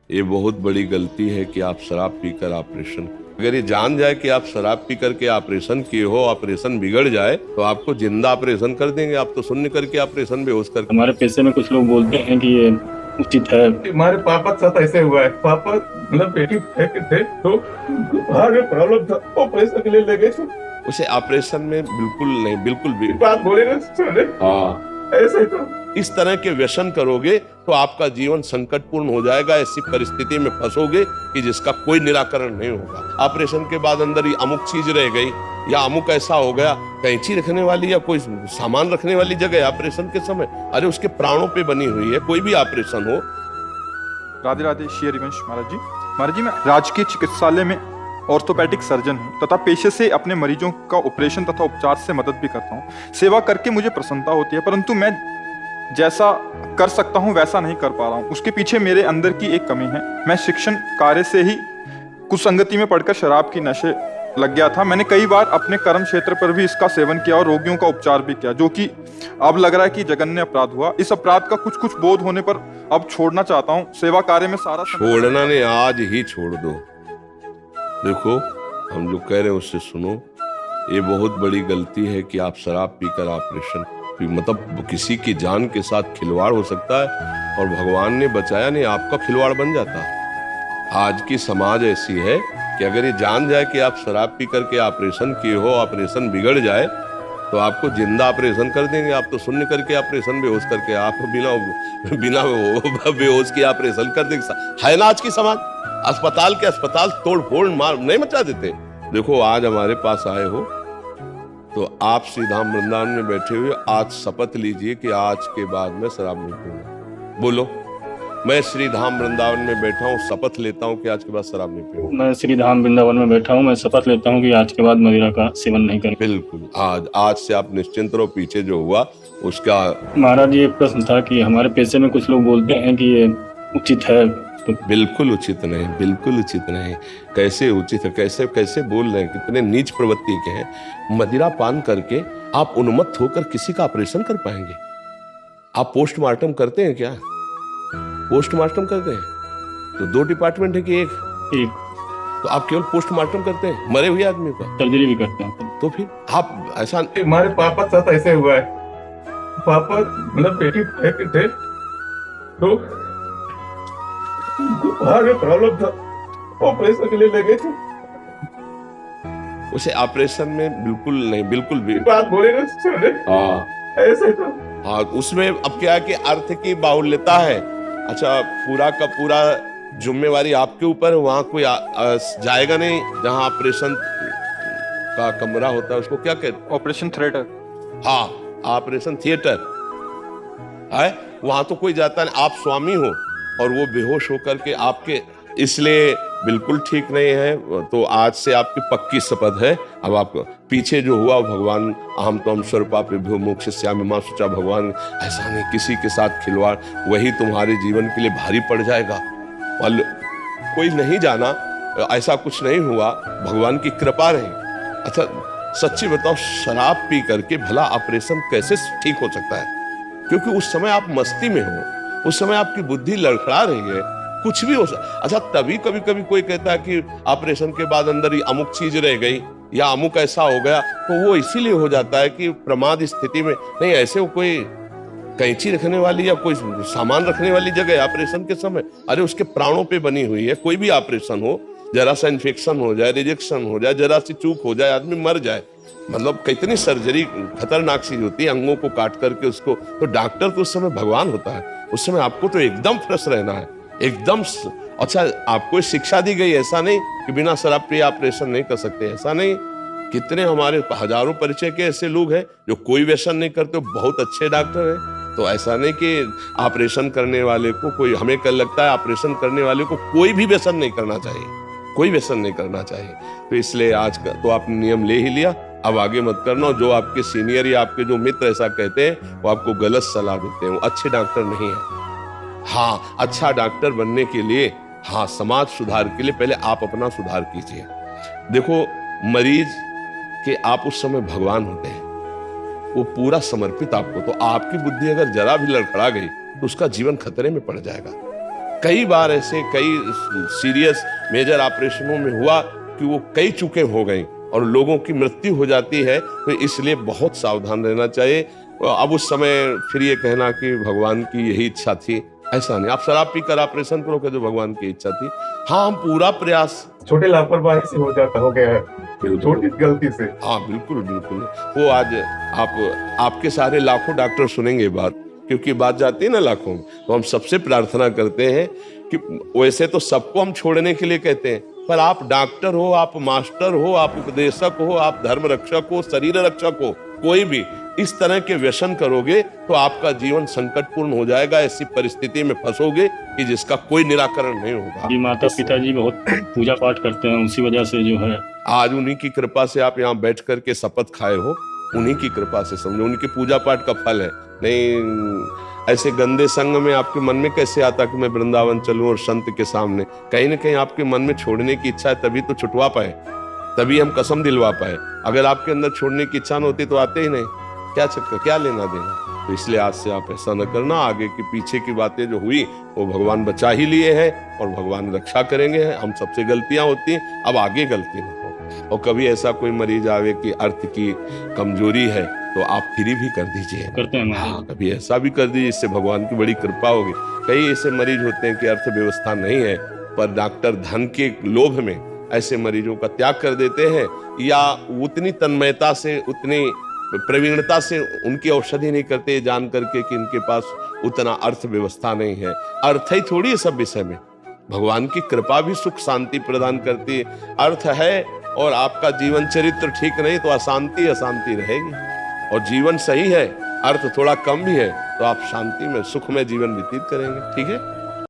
ये बहुत बड़ी गलती है कि आप शराब पीकर ऑपरेशन, अगर ये जान जाए कि आप शराब पी करके ऑपरेशन किए हो, ऑपरेशन बिगड़ जाए तो आपको जिंदा ऑपरेशन कर देंगे। आप तो शून्य करके ऑपरेशन बेहोश करके। हमारे पैसे में कुछ लोग बोलते हैं कि ये उचित है। हमारे पापा के साथ ऐसे हुआ है। पापा मतलब पेटी फेंक थे तो बाहर में प्रॉब्लम था, वो पैसे के लिए ले गए थे। उसे ऑपरेशन में बिल्कुल नहीं, बिल्कुल भी बात बोले ना सुने। हाँ, ऐसे तो इस तरह के व्यसन करोगे तो आपका जीवन संकटपूर्ण हो जाएगा। ऐसी परिस्थिति में फंसोगे कि जिसका कोई निराकरण नहीं होगा। ऑपरेशन के बाद अंदर ही अमुक चीज रह गई या अमुक ऐसा हो गया, कैंची रखने वाली या कोई सामान रखने वाली जगह ऑपरेशन के समय, अरे उसके प्राणों पे बनी हुई है। कोई भी ऑपरेशन हो। राधे राधे, श्री हरिवंश महाराज जी। महाराज जी, मैं राजकीय चिकित्सालय में ऑर्थोपेडिक सर्जन हूँ तथा पेशे से अपने मरीजों का ऑपरेशन तथा उपचार से मदद भी करता हूँ। सेवा करके मुझे प्रसन्नता होती है, परंतु मैं जैसा कर सकता हूँ वैसा नहीं कर पा रहा हूँ। उसके पीछे मेरे अंदर की एक कमी है। मैं शिक्षण कार्य से ही कुसंगति में पड़कर शराब की नशे लग गया था। मैंने कई बार अपने कर्म क्षेत्र पर भी इसका सेवन किया और रोगियों का उपचार भी किया, जो कि अब लग रहा है कि जघन्य अपराध हुआ। इस अपराध का कुछ कुछ बोध होने पर अब छोड़ना चाहता हूँ। सेवा कार्य में सारा छोड़ना नहीं, आज ही छोड़ दो। देखो, हम जो कह रहे हैं उससे सुनो। ये बहुत बड़ी गलती है कि आप शराब पीकर ऑपरेशन, मतलब किसी की जान के साथ खिलवाड़ हो सकता है और भगवान ने बचाया नहीं, आपका खिलवाड़ बन जाता है। आज की समाज ऐसी है कि अगर ये जान जाए कि आप शराब पी करके ऑपरेशन किए हो, ऑपरेशन बिगड़ जाए तो आपको जिंदा ऑपरेशन कर देंगे। आप तो शून्य करके ऑपरेशन बेहोश करके, आप बिना बेहोश के ऑपरेशन कर देंगे। है ना आज की समाज, अस्पताल के अस्पताल तोड़ फोड़ मार नहीं मचा देते। देखो, आज हमारे पास आए हो तो आप श्री धाम वृंदावन में बैठे हुए आज शपथ लीजिए कि आज के बाद मैं शराब नहीं पीऊंगा। बोलो, मैं श्री धाम वृंदावन में बैठा हूँ, शपथ लेता हूँ कि आज के बाद शराब नहीं पीऊंगा। मैं श्री धाम वृंदावन में बैठा हूँ, मैं शपथ लेता हूँ कि आज के बाद मदिरा का सेवन नहीं करूंगा। बिल्कुल, आज से आप निश्चिंत रहो। पीछे जो हुआ उसका। महाराज, ये प्रश्न था कि हमारे पैसे में कुछ लोग बोलते हैं कि ये उचित है। तो बिल्कुल उचित नहीं, बिल्कुल उचित नहीं। कैसे उचित है? कैसे कैसे बोल रहे हैं? कितने नीच प्रवृत्ति के हैं। मदिरा पान करके आप उन्मत्त होकर किसी का ऑपरेशन कर पाएंगे? आप पोस्टमार्टम करते हैं क्या? पोस्टमार्टम करते हैं तो 2 डिपार्टमेंट है कि एक? तो आप केवल पोस्टमार्टम करते हैं मरे हुए आदमी का? सर्जरी भी करते हैं। तो फिर आप ऐसा। हमारे पापा के साथ ऐसे हुआ है। पापा मतलब पेटी फेंक थे तो बाहर में प्रॉब्लम था, वो पैसे के लिए ले गए थे। उसे ऑपरेशन में बिल्कुल नहीं, बिल्कुल भी। बात बोले ना सुने। हाँ, ऐसे तो हाँ, उसमें अब क्या है कि अर्थ की बाहुल्यता है। अच्छा, पूरा का पूरा जिम्मेवारी आपके ऊपर है। वहां कोई जाएगा नहीं जहां ऑपरेशन का कमरा होता है, उसको क्या कहते हैं? Operation theatre. हाँ, ऑपरेशन थिएटर है। वहां तो कोई जाता नहीं, आप स्वामी हो और वो बेहोश होकर के आपके, इसलिए बिल्कुल ठीक नहीं है। तो आज से आपकी पक्की शपथ है। अब आप पीछे जो हुआ, भगवान अहम त्वं स्वरूपा प्रभु मोक्ष श्याम मां सोचा, भगवान ऐसा नहीं, किसी के साथ खिलवाड़ वही तुम्हारे जीवन के लिए भारी पड़ जाएगा। कोई नहीं जाना, ऐसा कुछ नहीं हुआ, भगवान की कृपा रही। अच्छा, सच्ची बताओ, शराब पी करके भला ऑपरेशन कैसे ठीक हो सकता है? क्योंकि उस समय आप मस्ती में हो, उस समय आपकी बुद्धि लड़खड़ा रही है, कुछ भी हो सकता। अच्छा, तभी कभी कभी कोई कहता है कि ऑपरेशन के बाद अंदर ही अमुक चीज रह गई या अमुक ऐसा हो गया, तो वो इसीलिए हो जाता है कि प्रमाद स्थिति में नहीं। ऐसे वो कोई कैंची रखने वाली या कोई सामान रखने वाली जगह ऑपरेशन के समय, अरे उसके प्राणों पे बनी हुई है। कोई भी ऑपरेशन हो, जरा सा इन्फेक्शन हो जाए, रिजेक्शन हो जाए, जरा सी चूक हो जाए, आदमी मर जाए। मतलब कितनी सर्जरी खतरनाक चीज होती है, अंगों को काट करके उसको। तो डॉक्टर तो उस समय भगवान होता है। उस समय आपको तो एकदम फ्रेश रहना है, एकदम। अच्छा, आपको शिक्षा दी गई, ऐसा नहीं कि बिना शराब पिए ऑपरेशन नहीं कर सकते, ऐसा नहीं। कितने हमारे हजारों परिचय के ऐसे लोग हैं जो कोई व्यसन नहीं करते, बहुत अच्छे डॉक्टर हैं। तो ऐसा नहीं कि ऑपरेशन करने वाले को कोई, हमें कल लगता है ऑपरेशन करने वाले को कोई भी व्यसन नहीं करना चाहिए, कोई व्यसन नहीं करना चाहिए। तो इसलिए आज का तो आपने नियम ले ही लिया, अब आगे मत करना। जो आपके सीनियर या आपके जो मित्र ऐसा कहते हैं, वो आपको गलत सलाह देते हैं, वो अच्छे डॉक्टर नहीं है। हाँ, अच्छा डॉक्टर बनने के लिए, हाँ, समाज सुधार के लिए पहले आप अपना सुधार कीजिए। देखो, मरीज के आप उस समय भगवान होते हैं, वो पूरा समर्पित आपको। तो आपकी बुद्धि अगर जरा भी लड़खड़ा गई तो उसका जीवन खतरे में पड़ जाएगा। कई बार ऐसे कई सीरियस मेजर ऑपरेशनों में हुआ कि वो कई चुके हो गई और लोगों की मृत्यु हो जाती है, तो इसलिए बहुत सावधान रहना चाहिए। अब उस समय फिर ये कहना कि भगवान की यही इच्छा थी, ऐसा नहीं। आप शराब पीकर ऑपरेशन करो कि जो भगवान की इच्छा थी। हाँ, हम पूरा प्रयास, छोटे लापरवाही से हो गया है, छोटी गलती से। हाँ बिल्कुल बिल्कुल। वो आज आपके सारे लाखों डॉक्टर सुनेंगे बात, क्योंकि बात जाती है ना लाखों में। तो हम सबसे प्रार्थना करते हैं कि वैसे तो सबको हम छोड़ने के लिए कहते हैं, पर आप डॉक्टर हो, आप मास्टर हो, आप उपदेशक हो, आप धर्म रक्षक हो, शरीर रक्षक हो, कोई भी इस तरह के व्यसन करोगे तो आपका जीवन संकटपूर्ण हो जाएगा। ऐसी परिस्थिति में फंसोगे कि जिसका कोई निराकरण नहीं होगा। जी, माता पिताजी बहुत पूजा पाठ करते हैं, उसी वजह से जो है आज उन्हीं की कृपा से आप यहाँ बैठ करके शपथ खाए हो, उन्हीं की कृपा से समझो, उनकी पूजा पाठ का फल है। नहीं ऐसे गंदे संग में आपके मन में कैसे आता कि मैं वृंदावन चलूं और संत के सामने? कहीं ना कहीं आपके मन में छोड़ने की इच्छा है, तभी तो छुटवा पाए, तभी हम कसम दिलवा पाए। अगर आपके अंदर छोड़ने की इच्छा न होती तो आते ही नहीं। क्या चक्कर, क्या लेना देना? तो इसलिए आज से आप ऐसा न करना। आगे की पीछे की बातें जो हुई वो भगवान बचा ही लिए हैं और भगवान रक्षा करेंगे। हम सबसे गलतियां होती हैं, अब आगे गलती ना हो। और कभी ऐसा कोई मरीज आवे कि अर्थ की कमजोरी है तो आप फ्री भी कर दीजिए, करते हैं। हाँ, कभी ऐसा भी कर दीजिए, इससे भगवान की बड़ी कृपा होगी। कई ऐसे मरीज होते हैं कि अर्थव्यवस्था नहीं है, पर डॉक्टर धन के लोभ में ऐसे मरीजों का त्याग कर देते हैं, या उतनी तन्मयता से, उतनी प्रवीणता से उनकी औषधि नहीं करते, जान करके कि इनके पास उतना अर्थव्यवस्था नहीं है। अर्थ ही थोड़ी है सब विषय में, भगवान की कृपा भी सुख शांति प्रदान करती है। अर्थ है और आपका जीवन चरित्र ठीक नहीं तो अशांति अशांति रहेगी, और जीवन सही है, अर्थ थोड़ा कम भी है तो आप शांति में सुख में जीवन व्यतीत करेंगे। ठीक है।